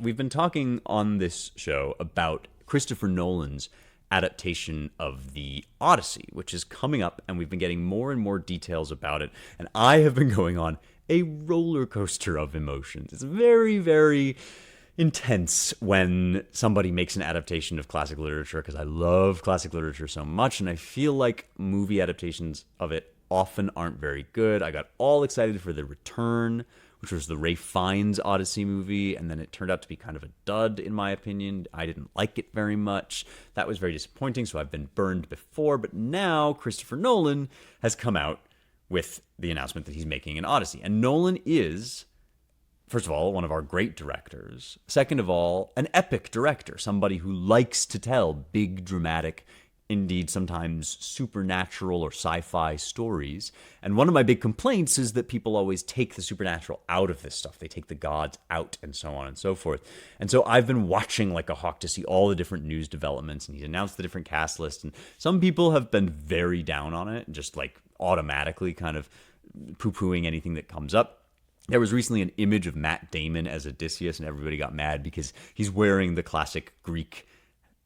we've been talking on this show about Christopher Nolan's adaptation of the Odyssey, which is coming up, and we've been getting more and more details about it. And I have been going on a roller coaster of emotions. It's very, very intense when somebody makes an adaptation of classic literature, because I love classic literature so much, and I feel like movie adaptations of it often aren't very good. I got all excited for The Return, which was the Ray Fiennes Odyssey movie, and then it turned out to be kind of a dud, in my opinion. I didn't like it very much. That was very disappointing, so I've been burned before. But now Christopher Nolan has come out with the announcement that he's making an Odyssey. And Nolan is, first of all, one of our great directors. Second of all, an epic director, somebody who likes to tell big, dramatic, indeed sometimes supernatural or sci-fi stories. And one of my big complaints is that people always take the supernatural out of this stuff. They take the gods out and so on and so forth. And so I've been watching like a hawk to see all the different news developments, and he's announced the different cast lists. And some people have been very down on it, just like automatically kind of poo-pooing anything that comes up. There was recently an image of Matt Damon as Odysseus, and everybody got mad because he's wearing the classic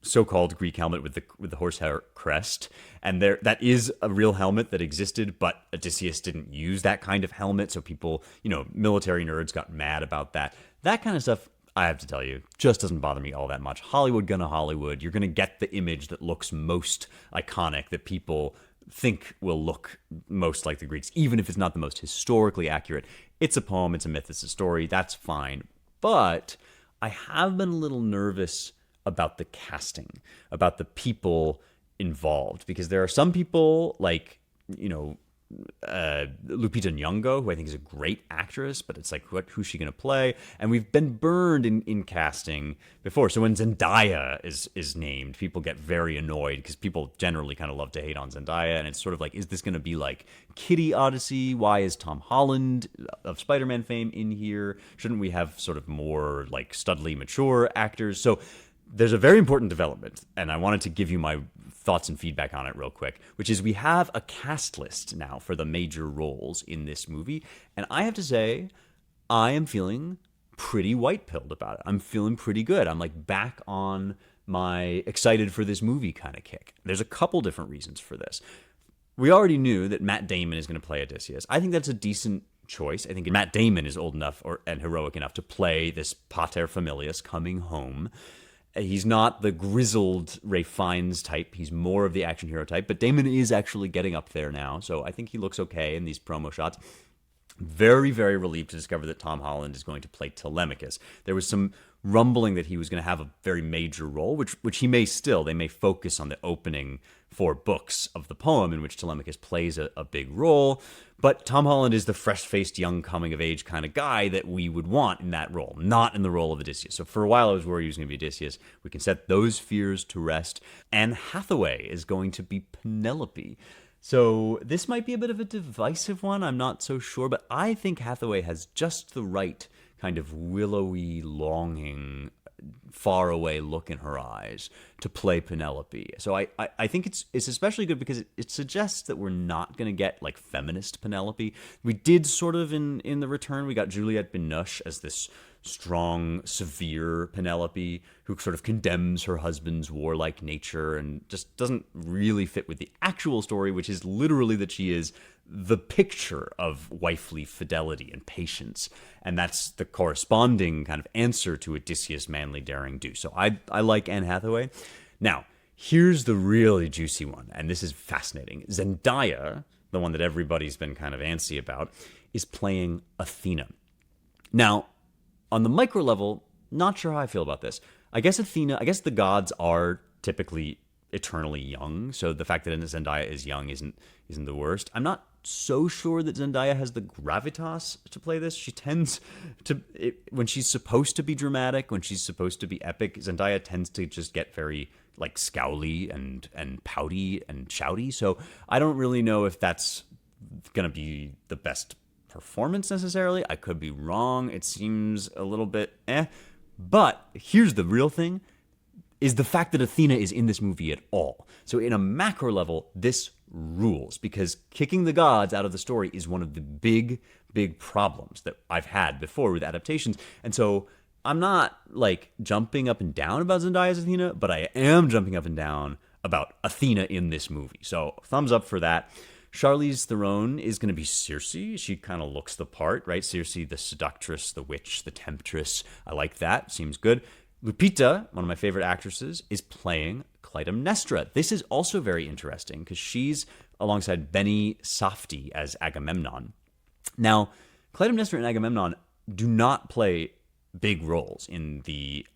so-called Greek helmet with the horsehair crest, and that is a real helmet that existed, but Odysseus didn't use that kind of helmet, so people, military nerds got mad about that. That kind of stuff, I have to tell you, just doesn't bother me all that much. Hollywood gonna Hollywood. You're gonna get the image that looks most iconic, that people think will look most like the Greeks, even if it's not the most historically accurate. It's a poem, it's a myth, it's a story, that's fine. But I have been a little nervous about the casting, about the people involved, because there are some people like, Lupita Nyong'o, who I think is a great actress, but it's like, who's she going to play? And we've been burned in casting before. So when Zendaya is named, people get very annoyed because people generally kind of love to hate on Zendaya. And it's sort of like, is this going to be like Kitty Odyssey? Why is Tom Holland of Spider-Man fame in here? Shouldn't we have sort of more like studly, mature actors? So there's a very important development, and I wanted to give you my thoughts and feedback on it real quick, which is we have a cast list now for the major roles in this movie, and I have to say, I am feeling pretty white-pilled about it. I'm feeling pretty good. I'm like back on my excited for this movie kind of kick. There's a couple different reasons for this. We already knew that Matt Damon is going to play Odysseus. I think that's a decent choice. I think Matt Damon is old enough and heroic enough to play this pater familias coming home. He's not the grizzled Ray Fiennes type. He's more of the action hero type. But Damon is actually getting up there now, so I think he looks okay in these promo shots. Very, very relieved to discover that Tom Holland is going to play Telemachus. There was some rumbling that he was going to have a very major role, which he may still. They may focus on the opening 4 books of the poem in which Telemachus plays a big role. But Tom Holland is the fresh-faced, young, coming-of-age kind of guy that we would want in that role, not in the role of Odysseus. So for a while, I was worried he was going to be Odysseus. We can set those fears to rest. Anne Hathaway is going to be Penelope. So this might be a bit of a divisive one. I'm not so sure, but I think Hathaway has just the right kind of willowy, longing, faraway look in her eyes to play Penelope. So I think it's especially good because it suggests that we're not going to get like feminist Penelope. We did sort of in The Return. We got Juliette Binoche as this strong, severe Penelope who sort of condemns her husband's warlike nature and just doesn't really fit with the actual story, which is literally that she is the picture of wifely fidelity and patience. And that's the corresponding kind of answer to Odysseus' manly daring do. So I like Anne Hathaway. Now, here's the really juicy one, and this is fascinating. Zendaya, the one that everybody's been kind of antsy about, is playing Athena. Now, on the micro level, not sure how I feel about this. I guess the gods are typically eternally young, so the fact that Zendaya is young isn't the worst. I'm not so sure that Zendaya has the gravitas to play this. She tends to, when she's supposed to be dramatic, when she's supposed to be epic, Zendaya tends to just get very like scowly and pouty and shouty. So I don't really know if that's going to be the best performance necessarily. I could be wrong. It seems a little bit But here's the real thing, is the fact that Athena is in this movie at all. So in a macro level, this rules, because kicking the gods out of the story is one of the big problems that I've had before with adaptations. And so I'm not like jumping up and down about Zendaya's Athena, but I am jumping up and down about Athena in this movie. So thumbs up for that. Charlize Theron is going to be Circe. She kind of looks the part, right? Circe, the seductress, the witch, the temptress. I like that. Seems good. Lupita, one of my favorite actresses, is playing Clytemnestra. This is also very interesting because she's alongside Benny Safdie as Agamemnon. Now, Clytemnestra and Agamemnon do not play big roles in the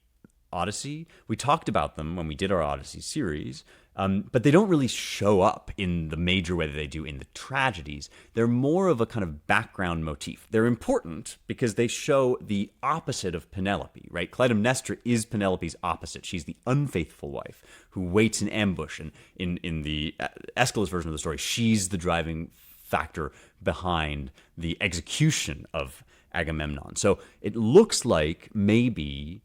Odyssey. We talked about them when we did our Odyssey series, but they don't really show up in the major way that they do in the tragedies. They're more of a kind of background motif. They're important because they show the opposite of Penelope, right? Clytemnestra is Penelope's opposite. She's the unfaithful wife who waits in ambush, and in the Aeschylus version of the story, she's the driving factor behind the execution of Agamemnon. So it looks like Nolan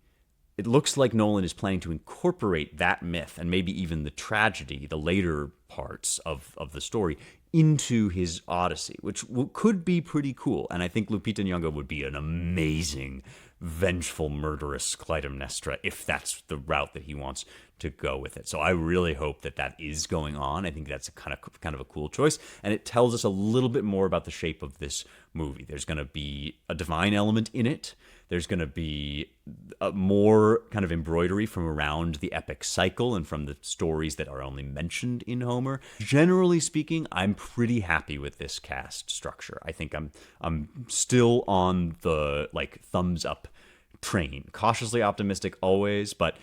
is planning to incorporate that myth and maybe even the tragedy, the later parts of the story, into his Odyssey, which could be pretty cool. And I think Lupita Nyong'o would be an amazing, vengeful, murderous Clytemnestra if that's the route that he wants to go with it. So I really hope that is going on. I think that's a kind of a cool choice, and it tells us a little bit more about the shape of this movie. There's going to be a divine element in it. There's going to be more kind of embroidery from around the epic cycle and from the stories that are only mentioned in Homer. Generally speaking, I'm pretty happy with this cast structure. I think I'm still on the thumbs up train. Cautiously optimistic always, but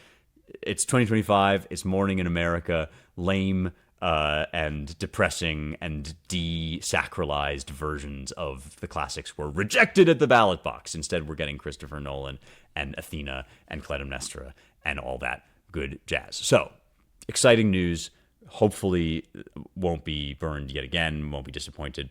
it's 2025. It's Morning in America. Lame and depressing and desacralized versions of the classics were rejected at the ballot box. Instead, we're getting Christopher Nolan and Athena and Clytemnestra and all that good jazz. So, exciting news. Hopefully, won't be burned yet again, won't be disappointed.